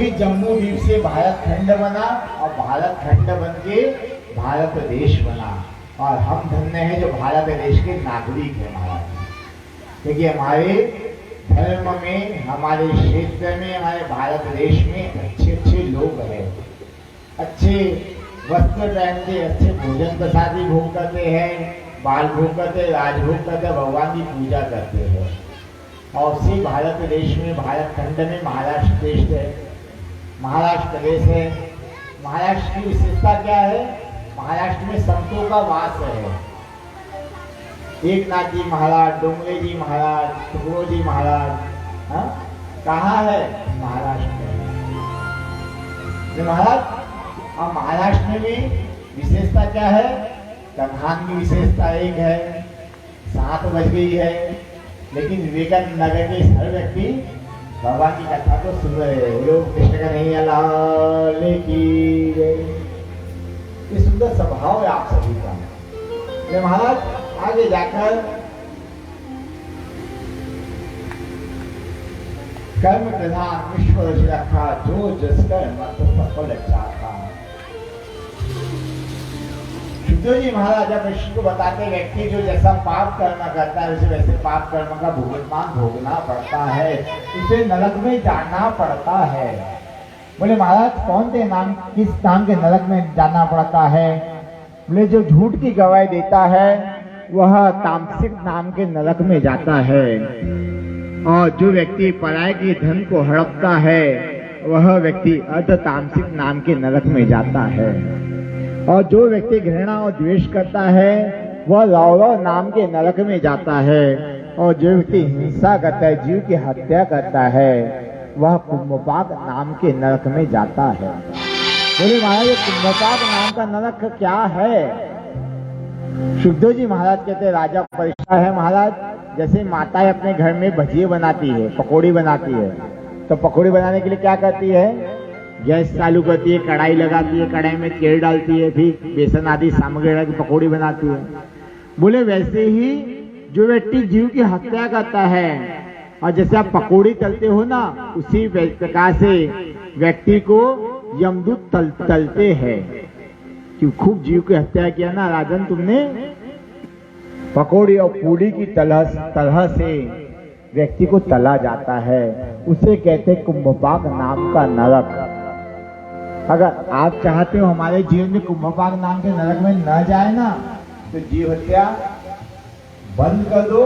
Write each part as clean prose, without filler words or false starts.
तभी जम्मू द्वीप से भारत खंड बना और भारत खंड बन के भारत देश बना। और हम धन्य हैं जो भारत देश के नागरिक हैं महाराज। देखिए हमारे धर्म में, हमारे क्षेत्र में, हमारे भारत देश में अच्छे अच्छे लोग हैं, अच्छे वस्त्र पहनते, अच्छे भोजन प्रसादी भोग करते हैं, बाल भोग करते, राजभोग करते, भगवान की पूजा करते हैं। और उसी भारत देश में, भारत खंड में महाराष्ट्र देश है, महाराष्ट्र प्रदेश है। महाराष्ट्र की विशेषता क्या है? महाराष्ट्र में संतों का वास है। एकनाथ जी महाराज, डोंगरे जी महाराज, तुगड़ो जी महाराज, कहाँ है? महाराष्ट्र में महाराज। और महाराष्ट्र में भी विशेषता क्या है? कन्हान की विशेषता एक है। 7 बज गई है, लेकिन विवेकानंद नगर के हर व्यक्ति भगवान की कथा को सुन रहे हैं। लोग कृष्ण का नहीं लाल की जय। ये सुंदर स्वभाव है आप सभी का। महाराज आगे जाकर कर्म प्रधान विश्व रखा, जो जिसकर मत सफल चाहता। सुखदेव जी महाराज जब ऋषि को बताते, व्यक्ति जो जैसा पाप कर्म करता है उसे वैसे पाप कर्म का भुगतान भोगना पड़ता है, उसे नरक में जाना पड़ता है। बोले महाराज कौन से नाम, किस नाम के नरक में जाना पड़ता है? बोले जो झूठ की गवाही देता है वह तामसिक नाम के नरक में जाता है, और जो व्यक्ति पराये के धन को हड़पता है वह व्यक्ति अर्ध तामसिक नाम के नरक में जाता है, और जो व्यक्ति घृणा और द्वेष करता है वह रौरव नाम के नरक में जाता है, और जो व्यक्ति हिंसा करता है, जीव की हत्या करता है, वह कुंभपाक नाम के नरक में जाता है। बोले महाराज ये कुंभपाक नाम का नरक क्या है? सुखदेव जी महाराज कहते राजा परीक्षा है महाराज। जैसे माताएं अपने घर में भजिए बनाती है, पकौड़ी बनाती है, तो पकौड़ी बनाने के लिए क्या करती है? गैस चालू करती है, कढ़ाई लगाती है, कढ़ाई में तेल डालती है, फिर बेसन आदि सामग्री डाल के पकौड़ी बनाती है। बोले वैसे ही जो व्यक्ति जीव की हत्या करता है, और जैसे आप पकौड़ी तलते हो ना, उसी प्रकार से व्यक्ति को यमदूत तलते हैं कि खूब जीव की हत्या किया ना राजन तुमने। पकौड़ी और पूड़ी की तरह से व्यक्ति को तला जाता है, उसे कहते कुंभपाक नाम का नरक। अगर आप चाहते हो हमारे जीवन में कुंभपाक नाम के नरक में न जाए ना, तो जीव हत्या बंद कर दो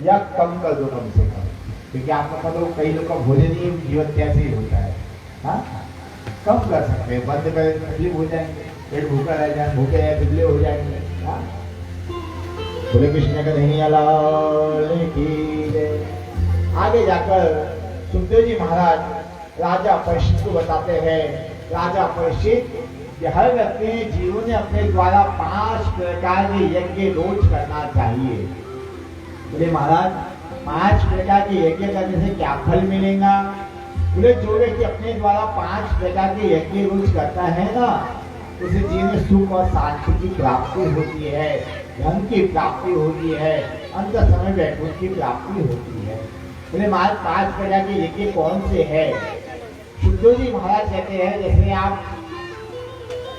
या कम कर दो कम से कम, क्योंकि आपको पता हो कई लोग का भोजन ही जीव हत्या से ही होता है। हाँ, कम कर सकते हैं, बंद करें तकलीफ हो जाएंगे, पेट भूखा रह जाए, भूखे या दुबले हो जाएंगे। बोले कृष्ण का नहीं लाल की जय। आगे जाकर सुखदेव जी महाराज राजा परीक्षित को बताते हैं, राजा परीक्षित कि हर व्यक्ति जीवन में अपने द्वारा 5 प्रकार के यज्ञ रोज करना चाहिए। बोले महाराज 5 प्रकार के यज्ञ करने से क्या फल मिलेगा? बोले जो व्यक्ति अपने द्वारा 5 प्रकार के यज्ञ रोज करता है ना, उसे जीवन में सुख और शांति की प्राप्ति होती है, धन की प्राप्ति होती है, अंत समय वैकुंठ की प्राप्ति होती है। बोले महाराज 5 प्रकार के यज्ञ कौन से है? सुखदेव जी महाराज कहते हैं जैसे आप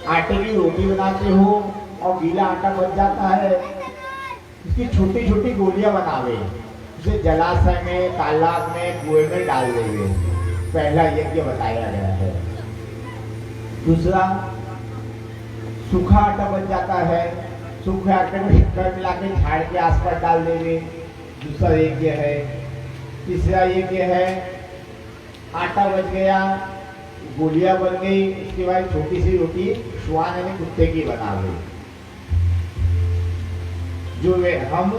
आटे की रोटी बनाते हो और गीला आटा बच जाता है, उसकी छोटी छोटी गोलियां बनावे, उसे जलाशय में, तालाब में, कुएं में डाल देंगे। पहला यज्ञ बताया गया है। दूसरा, सूखा आटा बच जाता है, सूखे आटे में शक्कर मिला के झाड़ के आसपास डाल देंगे, दूसरा यज्ञ है। तीसरा यज्ञ है, आटा बच गया, गोलियां बन गई, उसके बाद छोटी सी रोटी श्वान यानी कुत्ते की बना गई। जो वे हम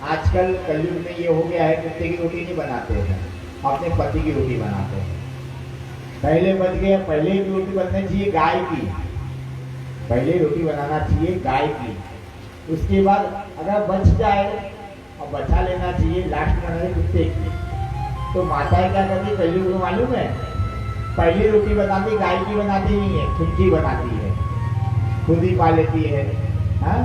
आजकल कलयुग में ये हो गया है, कुत्ते की रोटी नहीं बनाते हैं, अपने पति की रोटी बनाते हैं। पहले बच गया, पहले की रोटी बननी चाहिए गाय की, पहले रोटी बनाना चाहिए गाय की। उसके बाद अगर बच जाए और बचा लेना चाहिए, लास्ट बनाने कुत्ते की। तो माताएं क्या करती कलयुग में मालूम है? पहली रोटी बनाती गाय की बनाती नहीं है, खुद की बनाती है, खुद ही पा लेती है। हाँ,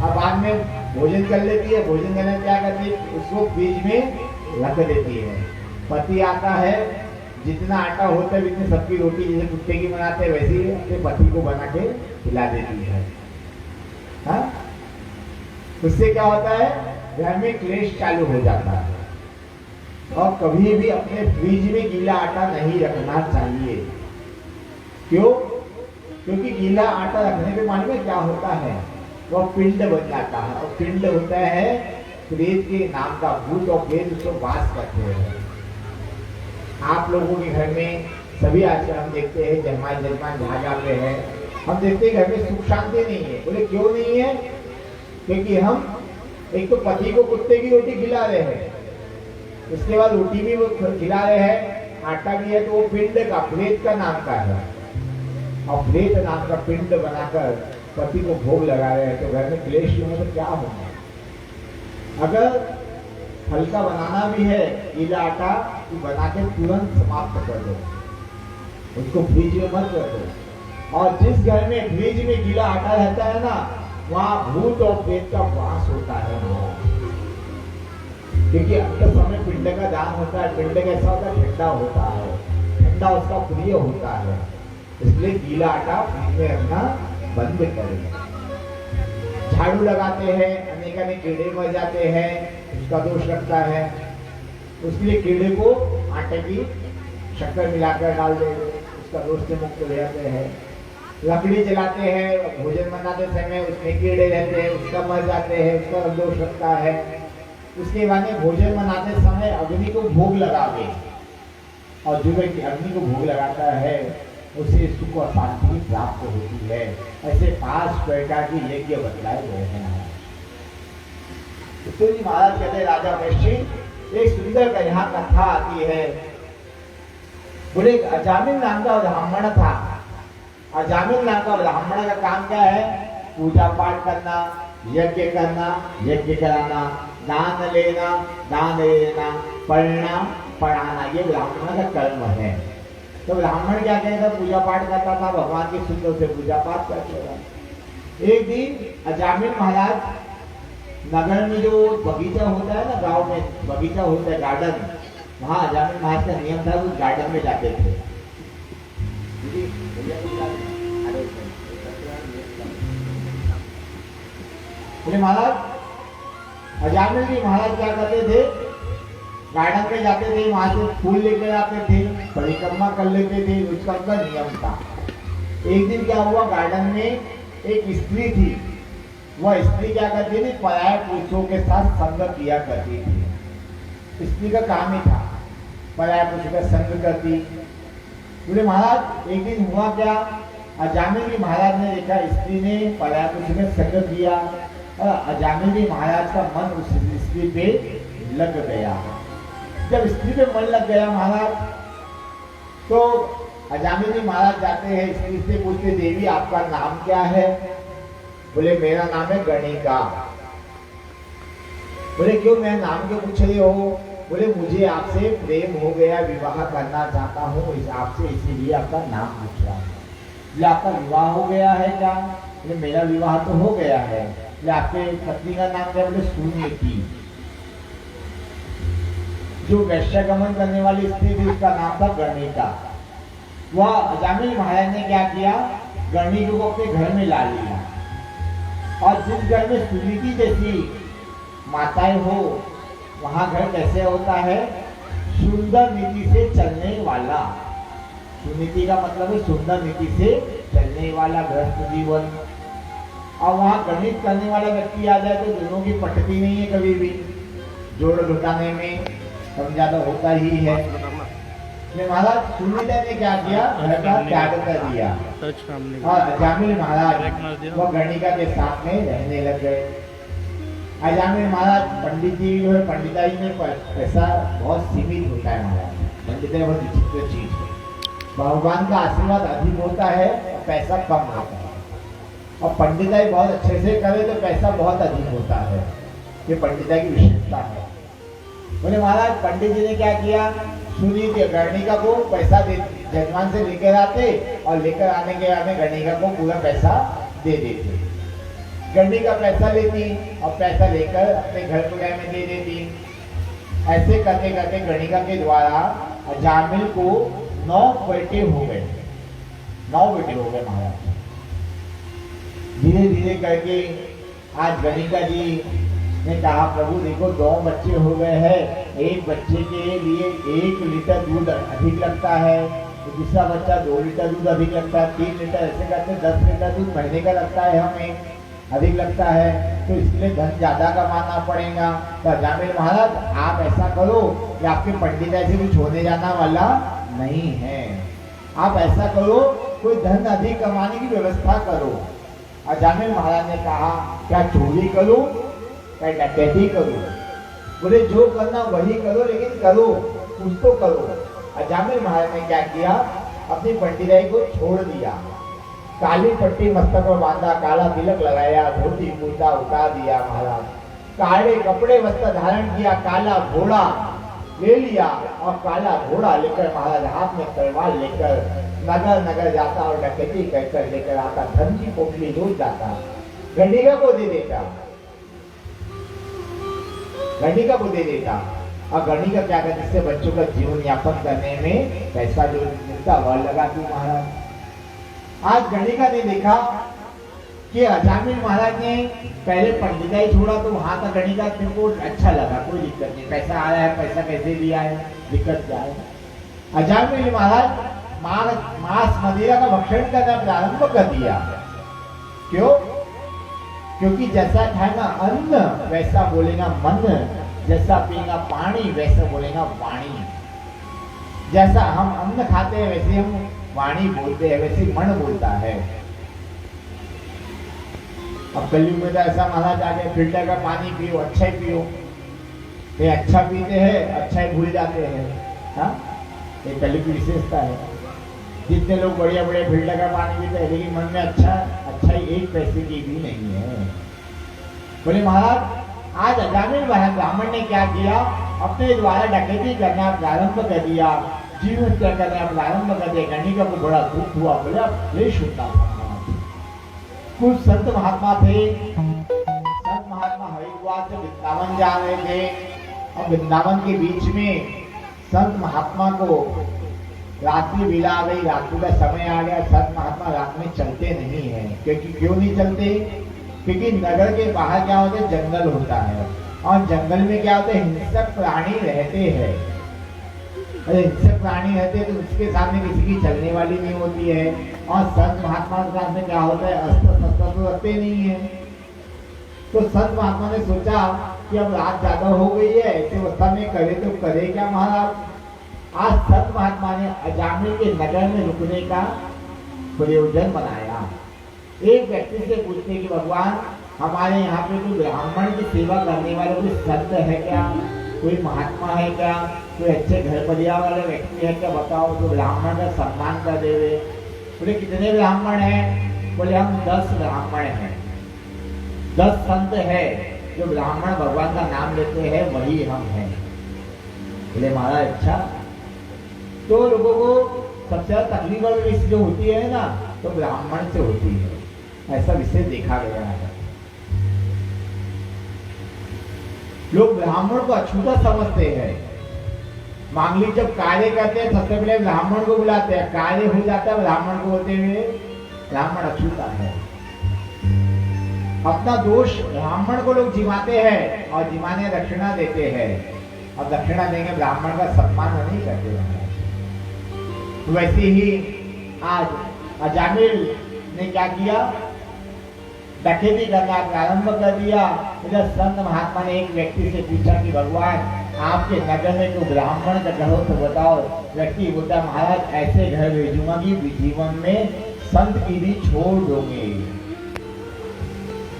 अब बाद में भोजन कर लेती है, भोजन करने क्या करती है? उसको बीच में रख देती है। पति आता है, जितना आटा होता है इतनी सबकी रोटी जैसे कुत्ते की बनाते हैं वैसे ही अपने पति को बना के खिला देती है। हाँ? उससे क्या होता है, घर में क्लेश चालू हो जाता है। और कभी भी अपने फ्रिज में गीला आटा नहीं रखना चाहिए। क्यों? क्योंकि गीला आटा रखने पे मालूम है क्या होता है, वो पिंड बन जाता है। और पिंड होता है प्रेत के नाम का, भूत और प्रेत उसको वास करते हैं। आप लोगों के घर में सभी आजकल हम देखते हैं जजमान जहाँ जाते हैं, हम देखते हैं घर में सुख शांति नहीं है। बोले क्यों नहीं है? क्योंकि हम एक तो पति को कुत्ते की रोटी खिला रहे हैं, उसके बाद रोटी भी वो खिला रहे हैं, आटा भी है, तो वो पिंड का, प्रेत का नाम का है। और प्रेत नाम का पिंड बनाकर पति को भोग लगा रहे हैं, तो घर में क्लेश में तो क्या होगा। अगर हल्का बनाना भी है गीला आटा, तो बना के तुरंत समाप्त कर दो, उसको फ्रिज में मत रखो। और जिस घर में फ्रिज में गीला आटा रहता है ना, वहां भूत और प्रेत का वास होता है। क्योंकि अंत समय पिंड का दान होता है, पिंड कैसा होता है, ठंडा होता है, ठंडा उसका प्रिय होता है। इसलिए गीला आटा फ्रिज में रखना बंद करें। झाड़ू लगाते हैं, अनेक कीड़े मर जाते हैं, उसका दोष लगता है। उसके लिए कीड़े को आटे की शक्कर मिलाकर डाल दे, उसका दोष से मुक्त हो जाते हैं। लकड़ी जलाते हैं, भोजन बनाते समय उसमें कीड़े रहते हैं, उसका मर जाते हैं, उसका दोष लगता है। उसके बाद में भोजन बनाते समय अग्नि को भोग लगावे, और जो व्यक्ति अग्नि को भोग लगाता है उसे सुख और शांति प्राप्त होती है। ऐसे 5 प्रकार की यज्ञ बतलाए गए हैं। तो जी महाराज कहते हैं, राजा परीक्षित, एक सुंदर यहाँ कथा आती है। बोले अजामिल नाम का ब्राह्मण था। अजामिल नाम का ब्राह्मण का काम क्या है? पूजा पाठ करना, यज्ञ करना, यज्ञ कराना, दान लेना, दान लेना, पढ़ना, पढ़ाना, ये ब्राह्मण का कर्म है। तो ब्राह्मण क्या कहता, पूजा पाठ करता था, भगवान के सूत्रों से पूजा पाठ करते था। एक दिन अजामिल महाराज नगर में जो बगीचा होता है ना, गांव में बगीचा होता है, गार्डन, वहां अजामिल महाराज का नियम था, उस गार्डन में जाते थे। बोले महाराज, अजामिल जी महाराज क्या करते थे, गार्डन में जाते थे, वहां से फूल लेकर आते थे, परिक्रमा कर लेते थे, उसका उनका नियम था। एक दिन क्या हुआ, गार्डन में एक स्त्री थी। वह स्त्री क्या करती थी, पराये पुरुषों के साथ संग किया करती थी। स्त्री का काम ही था पराये पुरुषों का संग करती। बोले महाराज, एक दिन हुआ क्या, अजामिल जी महाराज ने देखा स्त्री ने पराये पुरुष में संग किया, और अजामिल जी महाराज का मन उस स्त्री पे लग गया। जब स्त्री पे मन लग गया महाराज, तो अजामिल जी महाराज जाते हैं, स्त्री से पूछते, देवी आपका नाम क्या है? बोले मेरा नाम है गणिका। बोले क्यों, मैं नाम क्यों पूछ रहे हो? बोले मुझे आपसे प्रेम हो गया, विवाह करना चाहता हूँ आपसे, इसीलिए आपका नाम पूछ रहा हूँ। बोले आपका विवाह हो गया है क्या? बोले मेरा विवाह तो हो गया है। बोले आपके पत्नी का नाम क्या? बोले सुनीति। जो वैश्यगमन करने वाली स्त्री थी उसका नाम था गणिका। वह अजामिल महाराज ने क्या किया, गणिका को अपने घर में ला लिया। और जिस घर में सुनीति जैसी माताएं हो, वहां घर कैसे होता है, सुंदर नीति से चलने वाला। सुनीति का मतलब है सुंदर नीति से चलने वाला गृहस्थ जीवन। और वहां गणित करने वाला व्यक्ति आ जाए तो दोनों की पटती नहीं है कभी भी, जोड़ घटाने में कम ज्यादा होता ही है। महाराज सुनीता ने क्या किया, घर का त्याग कर दिया, और अजामिल महाराज वो गणिका के साथ में रहने लग गए। अजामिल महाराज पंडित जी जो है, पंडिताई में पैसा बहुत सीमित होता है महाराज। पंडिताई बहुत विचित्र चीज है, भगवान का आशीर्वाद अधिक होता है और पैसा कम होता है। और पंडिताई बहुत अच्छे से करे तो पैसा बहुत अधिक होता है, ये पंडिताई की विशेषता है। बोले महाराज, पंडित जी ने क्या किया, सुनीति गणिका को पैसा दे, जजमान से लेकर आते, और लेकर आने के बाद में गणिका को पूरा पैसा दे देते। गणिका पैसा लेती और पैसा लेकर अपने घर पुराने में दे देती। ऐसे करते करते गणिका के द्वारा अजामिल को 9 बेटे हो गए, 9 बेटे हो गए महाराज। धीरे धीरे करके आज गणिका जी ने कहा प्रभु देखो 2 बच्चे हो गए हैं, एक बच्चे के लिए 1 लीटर दूध अधिक लगता है, तो दूसरा बच्चा 2 लीटर दूध अधिक लगता है, 3 लीटर, ऐसे करते 10 लीटर दूध महीने का लगता है, हमें अधिक लगता है, तो इसलिए धन ज्यादा कमाना पड़ेगा। तो अजामिल महाराज आप ऐसा करो कि आपके पंडित ऐसे कुछ होने जाना वाला नहीं है, आप ऐसा करो कोई धन अधिक कमाने की व्यवस्था करो। अजामिल महाराज ने कहा क्या चोरी करो, क्या डकैती करो? बोले जो करना वही करो, लेकिन करो, कुछ तो करो। अजामिल महाराज ने क्या किया, अपनी पंडिताई को छोड़ दिया, काली पट्टी मस्तक पर बांधा, काला तिलक लगाया, धोती कुर्ता उतार दिया महाराज, काले कपड़े वस्त्र धारण किया, काला घोड़ा ले लिया और काला घोड़ा लेकर महाराज हाथ में तलवार लेकर नगर नगर जाता और डकैती कहकर लेकर आता, धन की पोटली रोज जाता, गंडिका को दे देता, गंडिका को दे देता। और गणिका क्या करते, जिससे बच्चों का जीवन यापन करने में पैसा जो मिलता वह लगाती महाराज। आज गणिका ने देखा कि अजामिल महाराज ने पहले पंडिताई छोड़ा तो वहां तक गणिका को अच्छा लगा, कोई दिक्कत नहीं, पैसा आया है, पैसा कैसे दिया है, दिक्कत क्या है। अजामिल महाराज मांस मदिरा का भक्षण करना प्रारंभ कर दिया। क्यों? क्योंकि जैसा खाएगा अन्न वैसा बोलेगा मन, जैसा पिएगा पानी वैसा बोलेगा वाणी। जैसा हम अन्न खाते हैं वैसे हम वाणी बोलते हैं, वैसे मन बोलता है। अब कलयुग में तो ऐसा महाराज आ गए, फिल्टर का पानी पियो, अच्छा ही पियो, ये अच्छा पीते हैं, अच्छा ही भूल जाते हैं। हाँ, ये कलयुग की विशेषता है। जितने लोग बढ़िया बढ़िया फिल्टर का पानी पीते हैं, लेकिन मन में अच्छा ही 1 पैसे की भी नहीं है। बोले महाराज आज अजामिल ब्राह्मण ने क्या किया, अपने द्वारा डकैती करना प्रारंभ कर दिया, जीव हत्या करना प्रारंभ कर दिया। गणिका को बड़ा दुख हुआ, बोले क्लेश होता था। कुछ संत महात्मा थे, संत महात्मा हरिद्वार से वृंदावन जा रहे थे, और वृंदावन के बीच में संत महात्मा को रात्रि बेला आ गई, रात्रि का समय आ गया। संत महात्मा रात में चलते नहीं है, क्योंकि क्यों नहीं चलते? क्योंकि नगर के बाहर क्या होता है, जंगल होता है, और जंगल में क्या होता है, हिंसक प्राणी रहते हैं। अरे हिंसक प्राणी रहते हैं तो उसके सामने किसी की चलने वाली नहीं होती है। और संत महात्मा के साथ में क्या होता है, अस्त्र शस्त्र तो रखते नहीं है। तो संत महात्मा ने सोचा कि अब रात ज्यादा हो गई है, ऐसे अवस्था में करे तो करे क्या महाराज। आज संत महात्मा ने अजामिल के नगर में रुकने का प्रयोजन बनाया। एक व्यक्ति से पूछते कि भगवान हमारे यहाँ पे कोई ब्राह्मण की सेवा करने वाले कोई संत है क्या, कोई महात्मा है क्या, कोई अच्छे घर परिवार वाले व्यक्ति है क्या, बताओ तो ब्राह्मण का सम्मान कर देवे। बोले कितने ब्राह्मण हैं? बोले हम 10 ब्राह्मण हैं, 10 संत है जो ब्राह्मण भगवान का नाम लेते हैं, वही हम हैं। बोले महाराज अच्छा। तो लोगों को सबसे ज्यादा तकलीफ वाली विषय जो होती है ना, तो ब्राह्मण से होती है, ऐसा विषय देखा गया है। लोग ब्राह्मण को अछूता समझते हैं। मांगलिक जब कार्य करते हैं सबसे पहले ब्राह्मण को बुलाते हैं, कार्य हो जाता है ब्राह्मण को होते हुए ब्राह्मण अछूता है। अपना दोष ब्राह्मण को लोग जिमाते हैं और जिमाने दक्षिणा देते हैं, और दक्षिणा देंगे ब्राह्मण का सम्मान नहीं करते हैं। वैसे ही आज अजामिल ने क्या किया, डकैती करना प्रारंभ कर दिया। इधर संत महात्मा ने एक व्यक्ति से पूछा कि भगवान आपके नगर में कोई ब्राह्मण का घर हो तो बताओ। व्यक्ति बोलता महाराज ऐसे घर भेजूंगा कि जीवन में संत की भी छोड़ दोगे,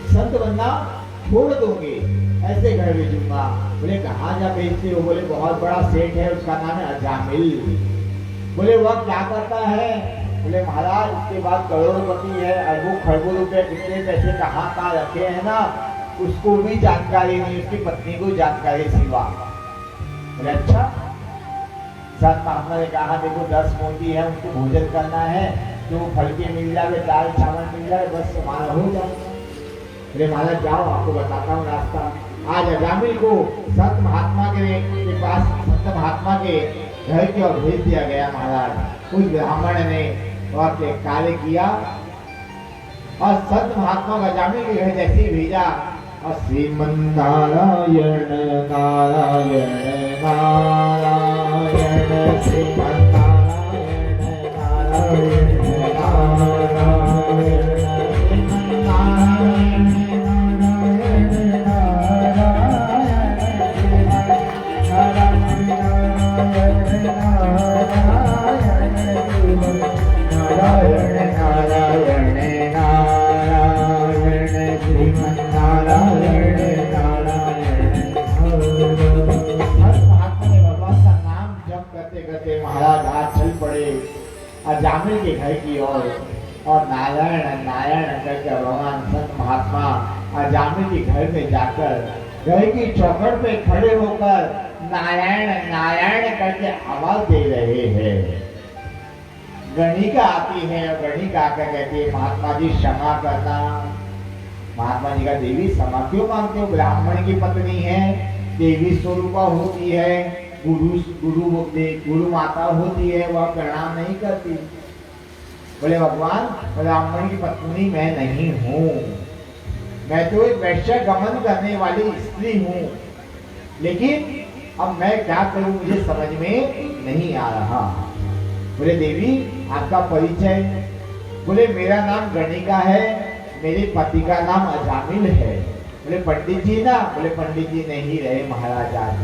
संत बनना छोड़ दोगे, ऐसे घर भेजूंगा। बोले कहाँ जा भेजते हो? बोले बहुत बड़ा सेठ है, उसका नाम है अजामिल। बोले वह क्या करता है? बोले महाराज उसके बाद करोड़पति है, अरबों खरबों रुपए कितने पैसे कहाँ कहाँ रखे हैं ना, उसको भी जानकारी नहीं, उसकी पत्नी को जानकारी सिवा। बोले अच्छा। संत महात्मा ने कहा देखो 10 मोती है, उनको भोजन करना है, जो फल के मिल जाए, दाल चावल मिल जाए, बस हमारा हो जाए। बोले महाराज जाओ आपको बताता हूँ रास्ता। आज अजामिल को संत महात्मा के पास, संत महात्मा के घर की ओर भेज दिया गया महाराज। उस ब्राह्मण ने वह कार्य किया और संत महात्मा का जामिल के घर जैसे ही भेजा और श्रीमन नारायण नारायण नारायण श्रीमन नारायण नारायण नारायण महाराज आज चल पड़े अजामिल के घर की ओर और नारायण नारायण करके भगवान संत महात्मा अजामिल के घर में जाकर घर की चौखट पे खड़े होकर नारायण नारायण करके आवाज दे रहे हैं। गणिका आती है और गणिका आकर कहती है महात्मा जी क्षमा करना। महात्मा जी का देवी क्षमा क्यों मांगते हो? ब्राह्मण की पत्नी है, देवी स्वरूपा होती है, गुरु माता होती है, वह प्रणाम नहीं करती। बोले भगवान ब्राह्मण की पत्नी मैं नहीं हूँ, मैं तो एक वैश्य गमन करने वाली स्त्री हूँ, लेकिन अब मैं क्या करूँ मुझे समझ में नहीं आ रहा। बोले देवी आपका परिचय? बोले मेरा नाम गणिका है, मेरे पति का नाम अजामिल है। बोले पंडित जी ना? बोले पंडित जी नहीं रहे महाराज आज।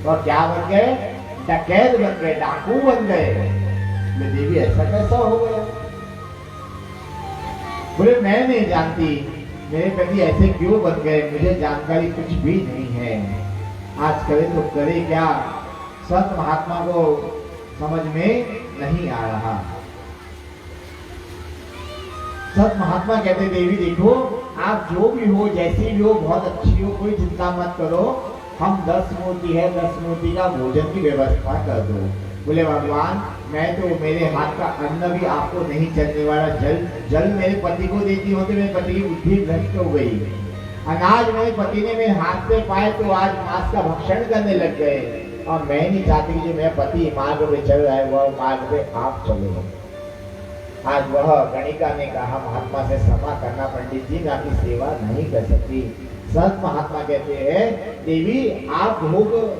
तो क्या बन गए? डकैत बन गए, डाकू बन गए। बोले देवी ऐसा कैसा हो गया? बोले मैं नहीं जानती मेरे पति ऐसे क्यों बन गए, मुझे जानकारी कुछ भी नहीं है। आज करे तो करे क्या, संत महात्मा को समझ में नहीं आ रहा। संत महात्मा कहते देवी देखो आप जो भी हो जैसी भी हो बहुत अच्छी हो, कोई चिंता मत करो, हम 10 मूर्ति है 10 मूर्ति का भोजन की व्यवस्था कर दो। बोले भगवान मैं तो मेरे हाथ का अन्न भी आपको नहीं चलने वाला, जल मेरे पति को देती हूँ तो मेरे पति की बुद्धि भ्रष्ट हो गई, अनाज मेरे पति ने मेरे हाथ से पाए तो आज मांस का भक्षण करने लग गए, और मैं नहीं चाहती कि मेरा पति मार्ग पे चल रहा है वह मार्ग पे आप चलो। आज वह गणिका ने कहा महात्मा से क्षमा करना पंडित जी, मैं आपकी सेवा नहीं कर सकती। संत महात्मा कहते हैं देवी आप भोग